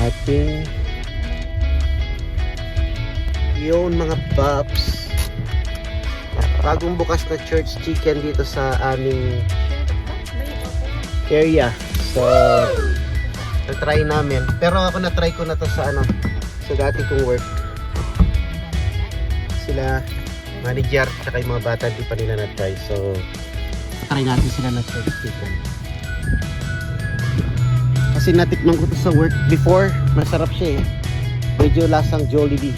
ating yun mga paps. Bagong bukas na church chicken dito sa aming area. So na-try namin. Pero ako na-try ko na to sa sa dati kong work. Sila manager at yung mga bata di pa nila na-try. So try natin sila na church chicken. Kasi natikman ko to sa work before. Masarap siya eh. Medyo lasang Jollibee.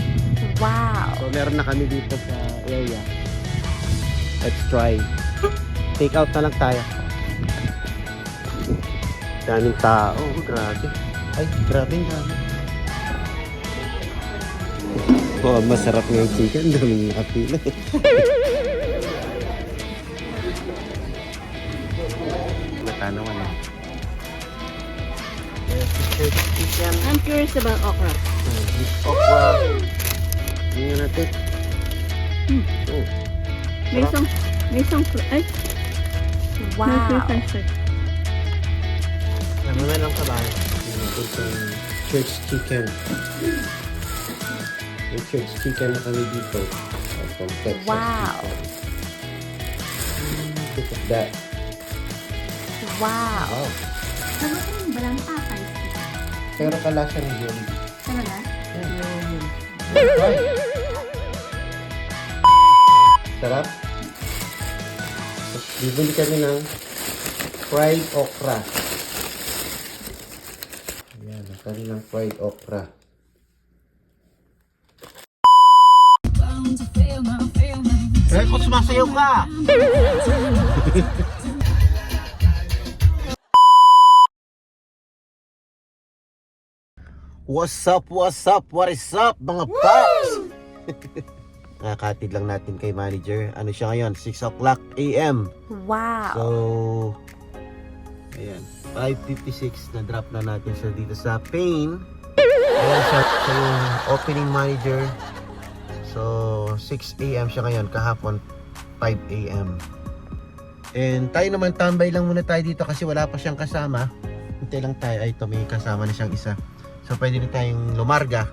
Wow! So meron na kami dito sa area. Let's try. Take out na lang tayo. Daming tao. Oh, grabe. Ay, grabe yung dami. Oh, masarap nga yung chicken. Daming nakapila eh. Natanawan eh. Chicken. I'm curious about okra. Okra. Tingnan natin. Oh. May isang, ay. Wow. Naman lang kabahay. Tingnan natin itong church chicken. May church chicken na kami dito. From Texas. Wow. Look at that. Wow. Oh. Ano yung balang atay? Pero kalasa ng Jollibee. Talaga? Right. Sarap. Tapos bibili kami ng fried okra. Ayan, kami ng fried okra. Eh, kung sumasayaw ka! What's up, what is up mga paps? Nakakatid lang natin kay manager. Ano siya ngayon? 6 o'clock AM. Wow. So, ayan. 5:56 na drop na natin siya dito sa Pain. Ayan siya yung opening manager. So, 6 AM siya ngayon. Kahapon, 5 AM. And tayo naman, tambay lang muna tayo dito kasi wala pa siyang kasama. Hintay lang tayo. Ay, ito may kasama na siyang isa. So pwede na tayong lumarga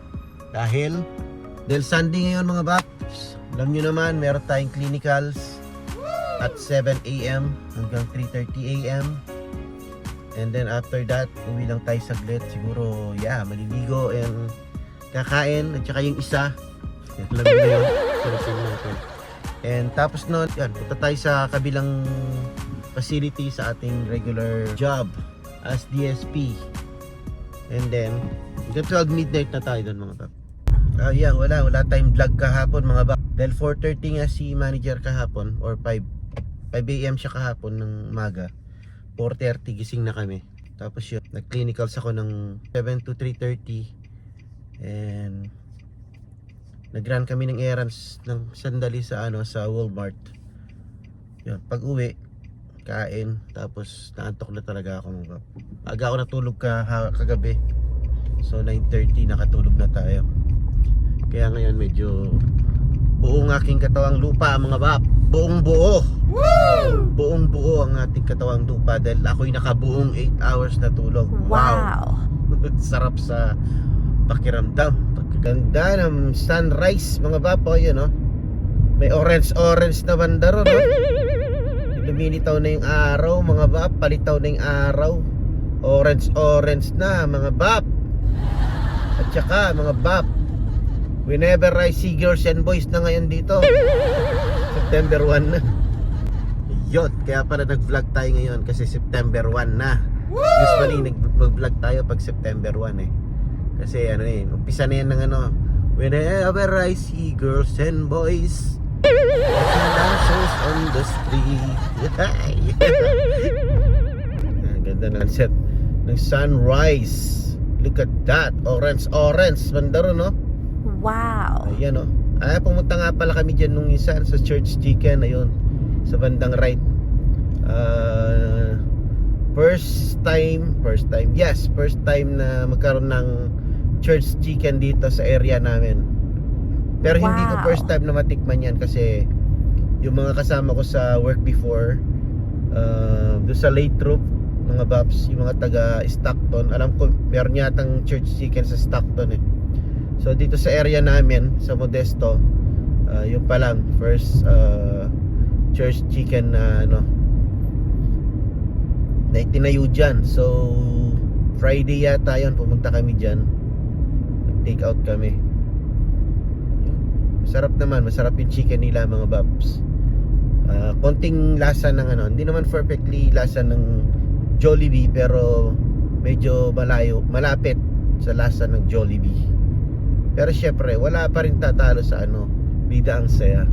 dahil Sunday ngayon mga baps. Alam nyo naman meron tayong clinicals at 7 AM hanggang 3:30 AM. And then after that uwi lang tayo saglit. Siguro maliligo and kakain at saka yung isa. Alam nyo na yun. And tapos nun punta tayo sa kabilang facility sa ating regular job as DSP. And then, hanggang 12 midnight na tayo doon mga bak. Wala tayong vlog kahapon mga bak. Dahil 4:30 nga si manager kahapon or 5 AM siya kahapon ng maga. 4:30 gising na kami. Tapos yun, nag-clinicals ako ng 7 to 3:30. And nag-run kami ng errands ng sandali sa sa Walmart. Yun, pag-uwi, kain, tapos naantok na talaga ako mga bak. Aga ako natulog kagabi. So 9:30 nakatulog na tayo. Kaya ngayon medyo buong aking katawang lupa mga bap. Buong buo. Woo! Buong buo ang ating katawang lupa dahil ako'y nakabuong 8 hours na tulog. Wow. Sarap sa pakiramdam. Pagkaganda ng sunrise mga bap. Yun, may orange na banda ron. Lumilitaw na yung araw mga bap. Palitaw na yung araw. Orange na mga bap. At saka mga bap, whenever I see girls and boys na ngayon dito, September 1 na. Yun, kaya pala nag-vlog tayo ngayon kasi September 1 na. Usually nag-vlog tayo pag September 1 eh. Kasi umpisa na yan ng whenever I see girls and boys dancers on the street. Ganda ng set ng sunrise. Look at that, orange bandaro Wow. Ayan pumunta nga pala kami dyan nung isa sa church chicken. Ayun, sa bandang right. First time na magkaroon ng church chicken dito sa area namin. Pero hindi ko first time na matikman yan kasi yung mga kasama ko sa work before, doon sa late roof mga Baps, yung mga taga Stockton. Alam ko meron yatang church chicken sa Stockton eh. So dito sa area namin sa Modesto, yung pa lang first church chicken na na itinayo dyan. So Friday yata yun, pumunta kami dyan, nag-take out kami. Masarap naman, masarap yung chicken nila mga Baps. Konting lasa ng hindi naman perfectly lasa ng Jollibee, pero medyo malapit sa lasa ng Jollibee. Pero syempre wala pa rin tatalo sa Bida ang Saya.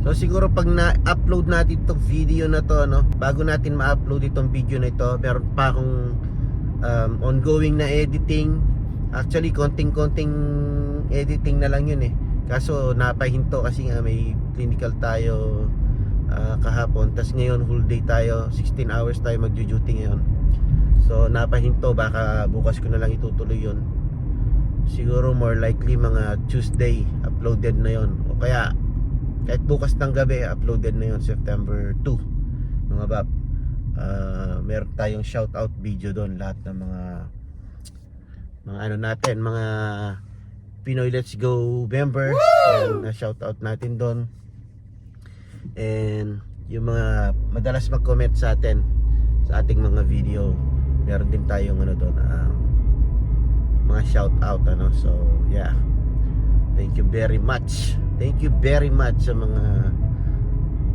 So siguro pag na-upload natin itong video na to, bago natin ma-upload itong video na ito, meron pa akong ongoing na editing. Actually konting-konting editing na lang yun eh. Kaso napahinto kasi nga may clinical tayo kahapon. Tas ngayon whole day tayo, 16 hours tayo magjo-duty ngayon. So napahinto, baka bukas ko na lang itutuloy yun. Siguro more likely mga Tuesday uploaded na yun. O kaya kahit bukas ng gabi uploaded na yun, September 2 mga Bab. Meron tayong shoutout video doon, lahat ng mga natin, mga Pinoy Let's Go members. And shoutout natin doon. And yung mga madalas mag-comment sa atin sa ating mga video, meron din tayong doon, mga shoutout so yeah, thank you very much sa mga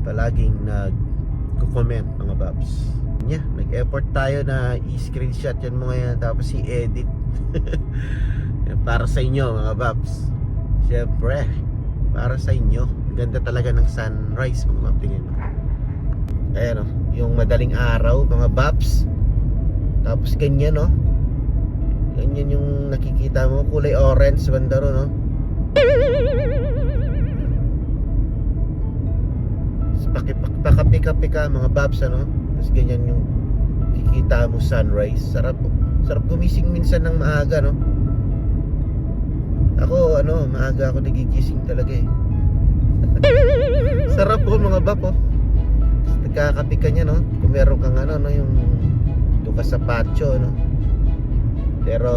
palaging nag-comment mga Babs. Yeah, nag-effort tayo na i-screenshot yan mga yan, tapos i-edit para sa inyo mga Babs. Siyempre para sa inyo, ganda talaga ng sunrise mga Babs. Tingnan mo, ayan yung madaling araw mga Babs, tapos ganyan ganyan yung nakikita mo, kulay orange banda ron pakapika-pika mga Babs tapos ganyan yung kikita mo sunrise. Sarap gumising minsan ng maaga ako maaga ako nagigising talaga eh. Sarap po mga Bab nagkakapika niya kung meron kang yung doon ka sa patio pero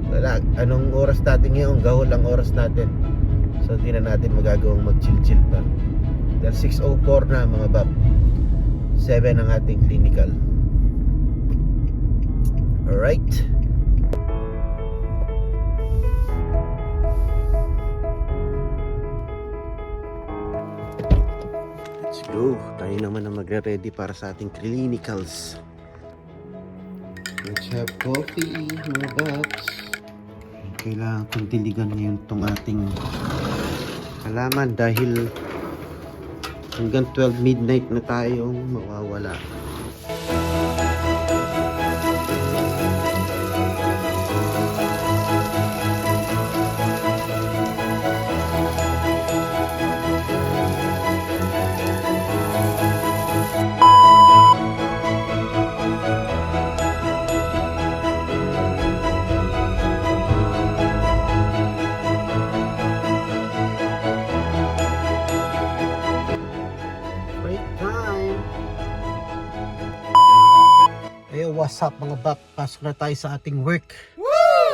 wala, anong oras natin ngayon, gahol ang oras natin, so di na natin magagawang mag-chill pa dahil 6:04 na mga Bab. 7 ang ating clinical. Alright, let's go. Tayo naman na magre-ready para sa ating clinicals. Let's have coffee mga Babs. Kailangan kong diligan ngayon tong ating halaman dahil hanggang 12 midnight na tayong mawawala. What's up mga Bab, pasok na tayo sa ating work.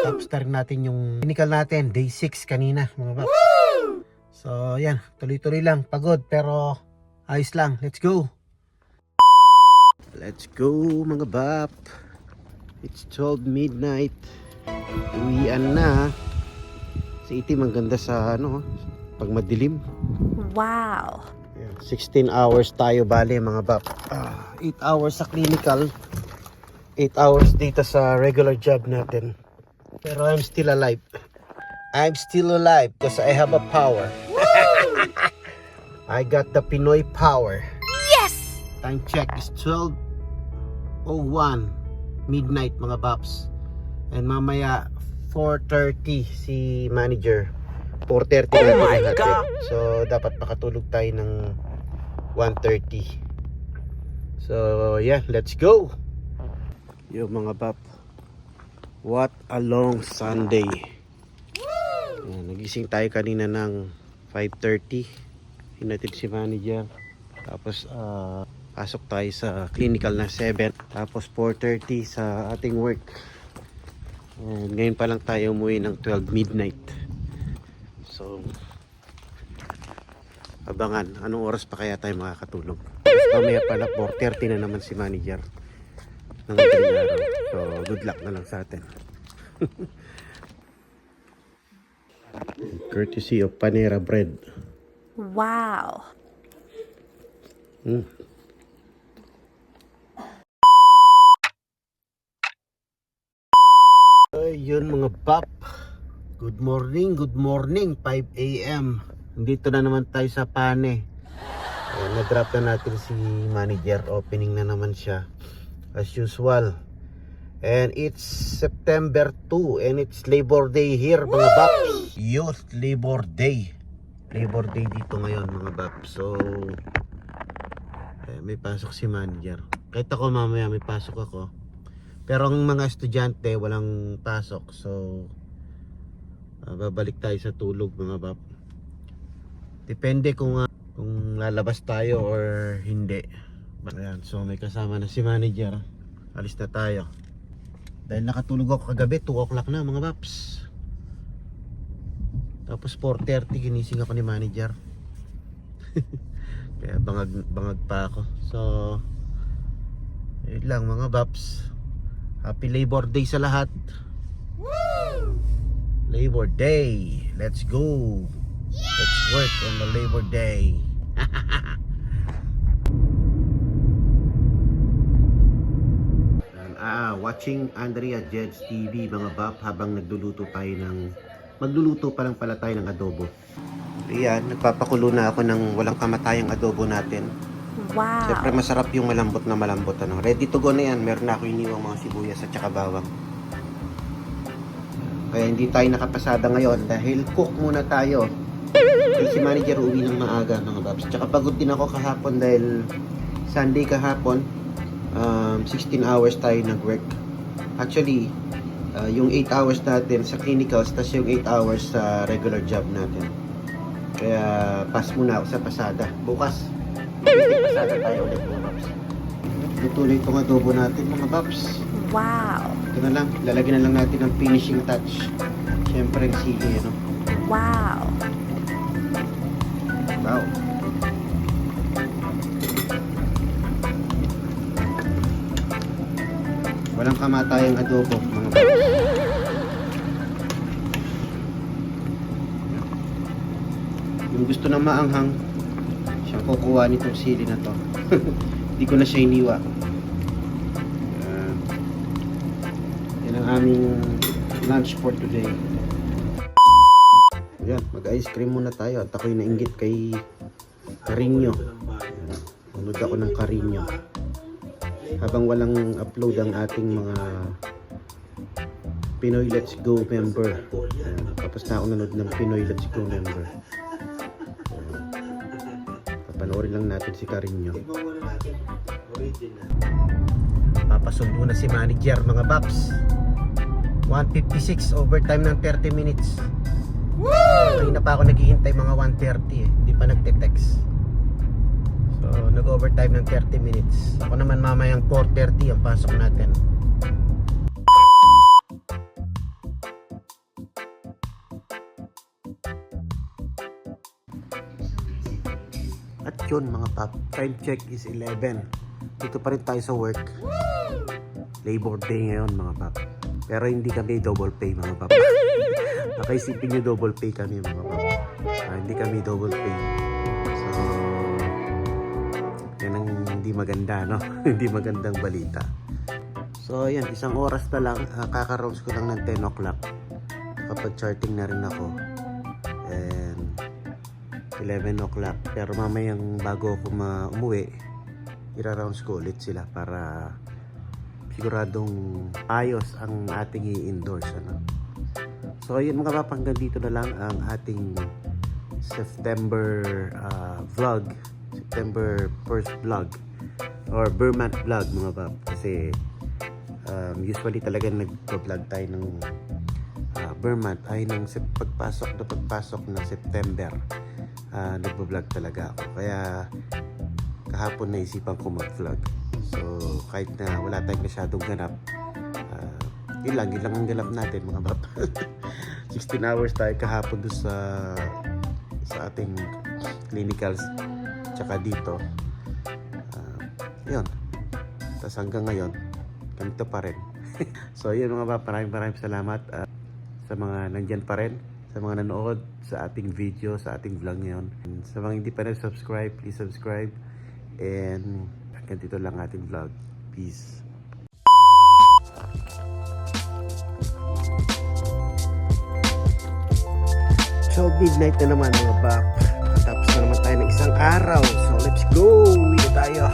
Tapos na rin natin yung clinical natin, day 6 kanina mga Bab. So yan, tuloy-tuloy lang, pagod pero ayos lang. Let's go mga Bab. It's 12 midnight. Uwian na. Si Itim ang ganda sa pag madilim. Wow. 16 hours tayo bale mga Bab. 8 hours sa clinical, 8 hours dito sa regular job natin. Pero I'm still alive. Because I have a power. I got the Pinoy power. Yes! Time check is 12:01 midnight mga Babs. And mamaya 4:30 si manager. 4:30 natin. So dapat makatulog tayo ng 1:30. So yeah, let's go. Yo mga Bab, what a long Sunday. Nagising tayo kanina ng 5:30. Hinatid si manager. Tapos Pasok tayo sa clinical na 7. Tapos 4:30 sa ating work. And ngayon pa lang tayo umuwi ng 12 midnight. So, abangan. Anong oras pa kaya tayo makakatulog? Mamaya pala 4:30 na naman si manager ng ating araw. So, good luck na lang sa atin. Courtesy of Panera Bread. Wow. Ayun mga bap. Good morning, 5 AM. Dito na naman tayo sa Pane. Na-drop na natin si manager. Opening na naman siya as usual. And it's September 2 and it's Labor Day here mga bap. Youth Labor Day. Labor Day dito ngayon mga bap. So may pasok si manager. Kahit ako mamaya may pasok ako. Pero ang mga estudyante walang pasok. So babalik tayo sa tulog mga bap. Depende kung lalabas tayo or hindi. Ayan, so may kasama na si manager. Alis na tayo. Dahil nakatulog ako kagabi, 2 o'clock na mga paps. Tapos 4:30 ginising ako ni manager. Kaya bangag pa ako. So yun lang mga paps. Happy Labor Day sa lahat. Woo! Labor Day. Let's go. Let's work on the Labor Day. Watching Andrea Jed's TV mga bap habang magluluto pa lang pala tayo ng adobo. Ayan, nagpapakulo na ako ng walang kamatayang adobo natin. Wow. Siyempre masarap yung malambot na malambot. Ready to go na yan. Meron na ako iniwang mga sibuyas at saka bawang. Kaya hindi tayo nakapasada ngayon dahil cook muna tayo. Dahil si manager uwi ng maaga mga babs. Tsaka pagod din ako kahapon dahil Sunday kahapon. 16 hours tayo nag-work. Actually, yung 8 hours natin sa clinicals, tas yung 8 hours sa regular job natin. Kaya pass muna ako sa pasada. Bukas, pasada tayo ulit mga babs. Tutuloy itong adobo natin mga babs. Wow. Ito na lang, lalagyan na lang natin ng finishing touch. Siyempre yung sili, ano? Wow. Wow. Walang kamatayang adobo mga babs. Yung gusto na maanghang, siyang kukuha nitong sili na to. Hindi ko na siya iniwa. Yan ang aming lunch for today. Ayan, mag-ice cream muna tayo. At ako'y nainggit kay Carino. Nanood ako ng Carino. Habang walang upload ang ating mga Pinoy Let's Go member. Tapos na ako nanood ng Pinoy Let's Go member. Papanoorin lang natin si Carino. Papasundo na si manager mga paps. 1:56 overtime ng 30 minutes. Kanina pa ako naghihintay mga 1:30 Hindi pa nagte-text. So nag-overtime ng 30 minutes. Ako naman mamayang 4:30 ang pasok natin. At yun mga pap, time check is 11. Dito pa rin tayo sa work. Labor Day ngayon mga pap. Pero hindi kami double pay mga pap. Nakaisipin nyo double pay kami mga pap. Hindi kami double pay. So yan ang hindi maganda, no? Hindi magandang balita. So ayan, isang oras na lang. Kaka-rounds ko lang ng 10 o'clock. Kapag charting na rin ako. And 11 o'clock. Pero mamayang bago ako umuwi, ira-rounds ko ulit sila para siguradong ayos ang ating i-endorse, ano? So ayun mga pap, hanggang dito na lang ang ating September vlog, September first vlog or Burman vlog mga pap. Kasi usually talaga nag-vlog tayo ng Burman ay ng pagpasok ng September. Nagbo-vlog talaga ako. Kaya kahapon naisipan ko mag-vlog. So kahit na wala tayong masyadong ganap, yun lang ang ganap natin mga bab. 16 hours tayo kahapon doon sa ating clinicals tsaka dito. Yun. Tapos hanggang ngayon, ganito pa rin. So yun mga bab, maraming salamat sa mga nandyan pa rin, sa mga nanood sa ating video, sa ating vlog ngayon. And sa mga hindi pa subscribe, please subscribe. And hanggang dito lang ating vlog. Peace. So midnight na naman mga bab. Tapos na naman tayo ng isang araw. So let's go! Dito tayo.